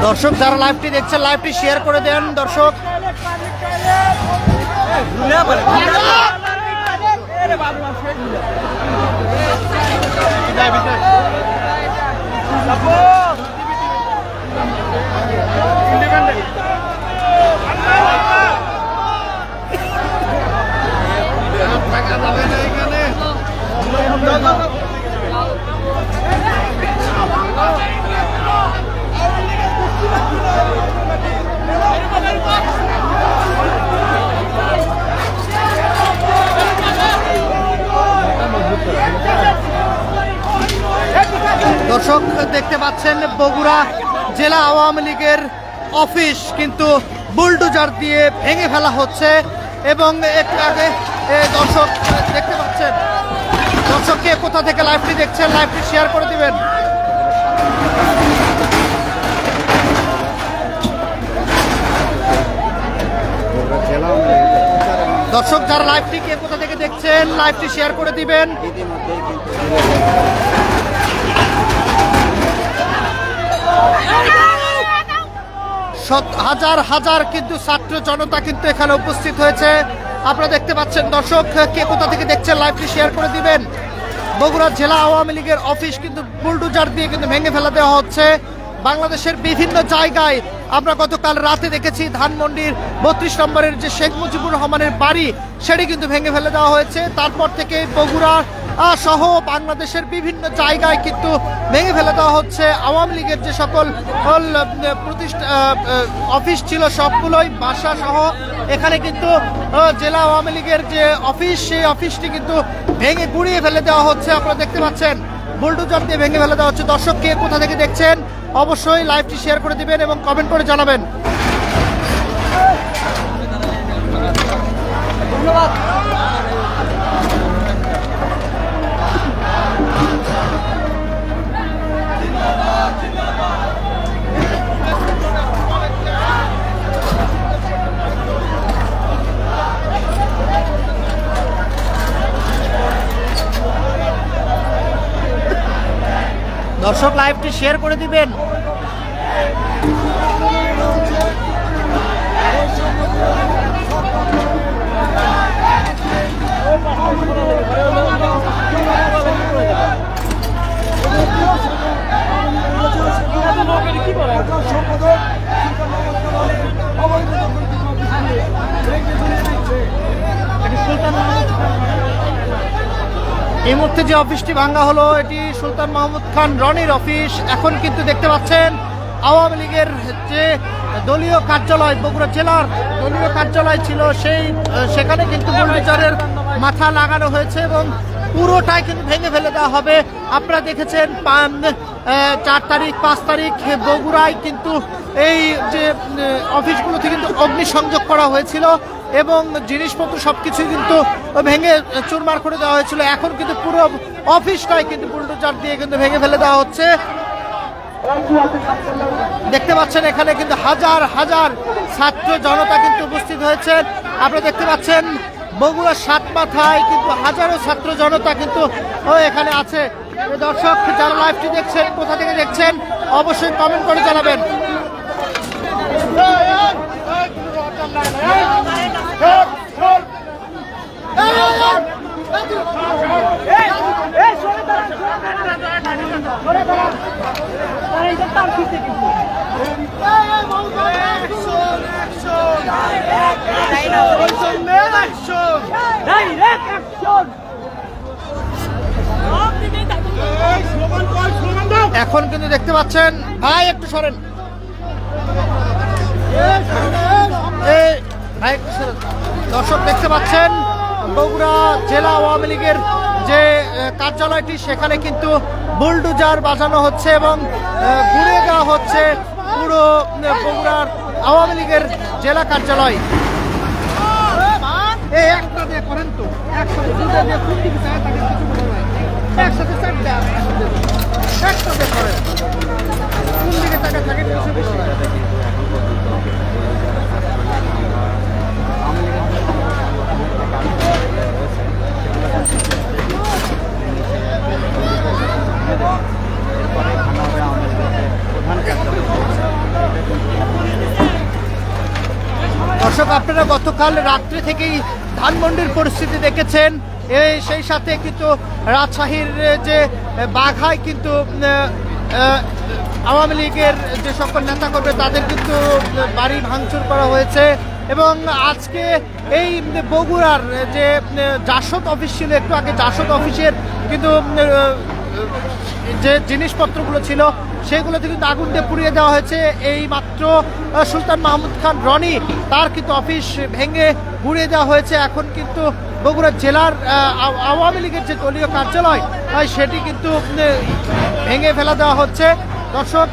দর্শক যারা লাইভটি দেখছেন লাইভটি শেয়ার করে দেন দর্শক। দর্শক দেখতে পাচ্ছেন বগুড়া জেলা আওয়ামী লীগের অফিস কিন্তু বুলডোজার দিয়ে ভেঙে ফেলা হচ্ছে এবং একটু আগে দর্শক দেখতে পাচ্ছেন। দর্শককে কোথা থেকে লাইভটি দেখছেন লাইভটি শেয়ার করে দিবেন। দর্শক যারা লাইভটি কে কোথা থেকে দেখছেন লাইভটি শেয়ার করে দিবেন। হাজার হাজার কিন্তু ছাত্র জনতা কিন্তু এখানে উপস্থিত হয়েছে আপনারা দেখতে পাচ্ছেন। দর্শক কে কোথা থেকে দেখছেন লাইভটি শেয়ার করে দিবেন। বগুড়া জেলা আওয়ামী লীগের অফিস কিন্তু বুলডোজার দিয়ে কিন্তু ভেঙে ফেলা দেওয়া হচ্ছে। বাংলাদেশের বিভিন্ন জায়গায় আমরা গতকাল রাতে দেখেছি ধানমন্ডির 32 নম্বরের যে শেখ মুজিবুর রহমানের বাড়ি সেটি কিন্তু ভেঙে ফেলে দেওয়া হয়েছে। তারপর থেকে বগুড়া সহ বাংলাদেশের বিভিন্ন জায়গায় কিন্তু ভেঙে ফেলে দেওয়া হচ্ছে। আওয়ামী লীগের যে সকল অফিস ছিল সবগুলোই বাসা সহ এখানে কিন্তু জেলা আওয়ামী লীগের যে অফিস সেই অফিসটি কিন্তু ভেঙে গুড়িয়ে ফেলে দেওয়া হচ্ছে আপনারা দেখতে পাচ্ছেন। বুলডোজার দিয়ে ভেঙে ফেলে দেওয়া হচ্ছে। দর্শক কে কোথা থেকে দেখছেন অবশ্যই লাইভটি শেয়ার করে দিবেন এবং কমেন্ট করে জানাবেন। ধন্যবাদ। দর্শক লাইভটি শেয়ার করে দিবেন। এই মুহূর্তে যে অফিসটি ভাঙা হলো এটি সুলতান মাহমুদ খান রনির অফিস। এখন কিন্তু দেখতে পাচ্ছেন আওয়ামী লীগের যে দলীয় কার্যালয় বগুড়া জেলার দলীয় কার্যালয় ছিল সেখানে কিন্তু বুলডোজারের মাথা লাগানো হয়েছে এবং পুরোটাই কিন্তু ভেঙে ফেলে দেওয়া হবে। আপনারা দেখেছেন 4 তারিখ 5 তারিখ বগুড়ায় কিন্তু এই যে অফিসগুলোতে কিন্তু অগ্নিসংযোগ করা হয়েছিল এবং জিনিসপত্র সবকিছু কিন্তু ভেঙে চুরমার করে দেওয়া হয়েছিল। এখন কিন্তু পুরো অফিসটাই কিন্তু বুলডোজার দিয়ে কিন্তু ভেঙে ফেলে দেওয়া হচ্ছে। দেখতে পাচ্ছেন এখানে কিন্তু হাজার হাজার ছাত্র জনতা কিন্তু উপস্থিত হয়েছেন। আপনারা দেখতে পাচ্ছেন বগুড়ার 7 মাথায় কিন্তু হাজারো ছাত্র জনতা কিন্তু এখানে আছে। দর্শক যারা লাইভটি দেখছেন কোথা থেকে দেখছেন অবশ্যই কমেন্ট করে জানাবেন। এখন কিন্তু দেখতে পাচ্ছেন, ভাই একটু সরেন, দর্শক দেখতে পাচ্ছেন বগুড়া জেলা আওয়ামী লীগের যে কার্যালয়টি সেখানে কিন্তু বুলডোজার বাজানো হচ্ছে এবং ঘুরে দেওয়া হচ্ছে পুরো বগুড়ার আওয়ামী লীগের জেলা কার্যালয়। একটা দিয়ে করেন তো, একসাথে দুটো দিয়ে কোন দিকে যায় তাকে কিছু বলা যায়, একসাথে চারটা একটা দিয়ে করেন, কোন দিকে তাকে থাকে কিছু বলা যায়। দর্শক আপনারা গতকাল রাত্রে থেকেই ধানমন্ডির পরিস্থিতি দেখেছেন, সেই সাথে কিন্তু রাজশাহীর যে বাঘায় কিন্তু আওয়ামী লীগের যে সকল নেতা কর্মী তাদের কিন্তু বাড়ি ভাঙচুর করা হয়েছে এবং আজকে এই বগুড়ার যে জাসদ অফিস ছিল, একটু আগে জাসদ অফিসের কিন্তু যে জিনিসপত্রগুলো ছিল সেগুলোতে কিন্তু আগুন দিয়ে পুড়িয়ে দেওয়া হয়েছে। এই মাত্র সুলতান মাহমুদ খান রনি তার কিন্তু অফিস ভেঙে গুড়িয়ে দেওয়া হয়েছে। এখন কিন্তু বগুড়া জেলার আওয়ামী লীগের যে দলীয় কার্যালয় সেটি কিন্তু ভেঙে ফেলা দেওয়া হচ্ছে। দর্শক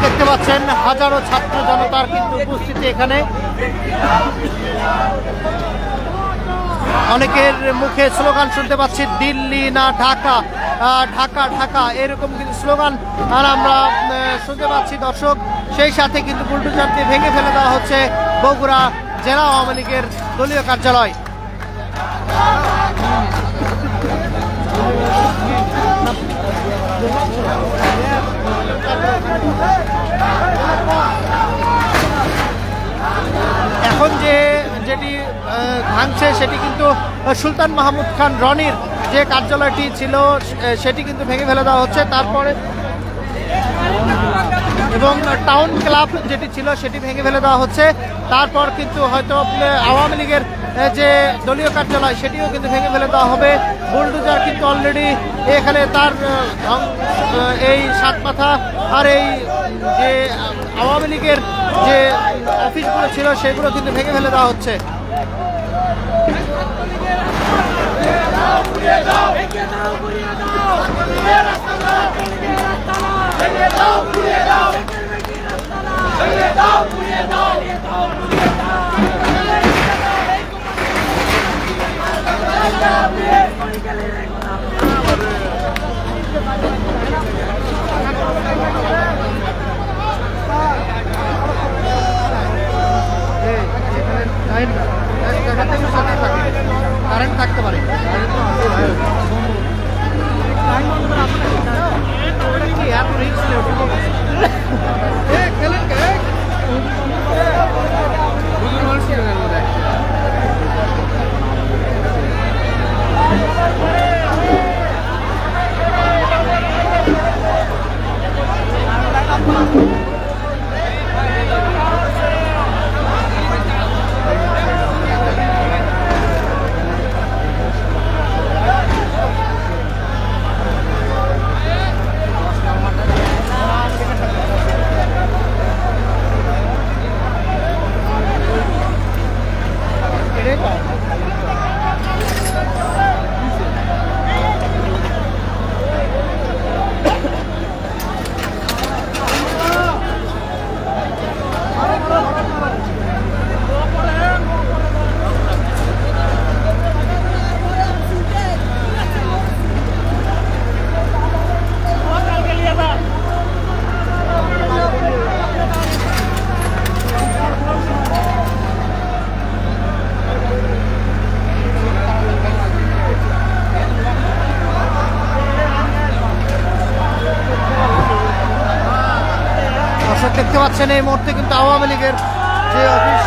দেখতে পাচ্ছেন হাজারো ছাত্র জনতার কিন্তু উপস্থিতি এখানে, অনেকের মুখে স্লোগান শুনতে পাচ্ছি, দিল্লি না ঢাকা, ঢাকা ঢাকা, এরকম কিন্তু স্লোগান আর আমরা শুনতে পাচ্ছি। দর্শক সেই সাথে কিন্তু বুলডোজার দিয়ে ভেঙে ফেলে দেওয়া হচ্ছে বগুড়া জেলা আওয়ামী লীগের দলীয় কার্যালয়। এখন যেটি ভাঙছে সেটি কিন্তু সুলতান মাহমুদ খান রনির যে কার্যালয়টি ছিল সেটি কিন্তু ভেঙে ফেলে দেওয়া হচ্ছে, তারপরে এবং টাউন ক্লাব যেটি ছিল সেটি ভেঙে ফেলে দেওয়া হচ্ছে, তারপর কিন্তু হয়তো আওয়ামী লীগের যে দলীয় কার্যালয় সেটিও কিন্তু ভেঙে ফেলে দেওয়া হবে। বুলডোজার কিন্তু অলরেডি এখানে তার এই সাত মাথা আর এই যে আওয়ামী লীগের যে অফিসগুলো ছিল সেগুলো কিন্তু ভেঙে ফেলে দেওয়া হচ্ছে। কারেন্ট থাকতে পারে, এত রিস্ক খেলেন কে দর্শক দেখতে পাচ্ছেন এই মুহূর্তে কিন্তু আওয়ামী লীগের যে অফিস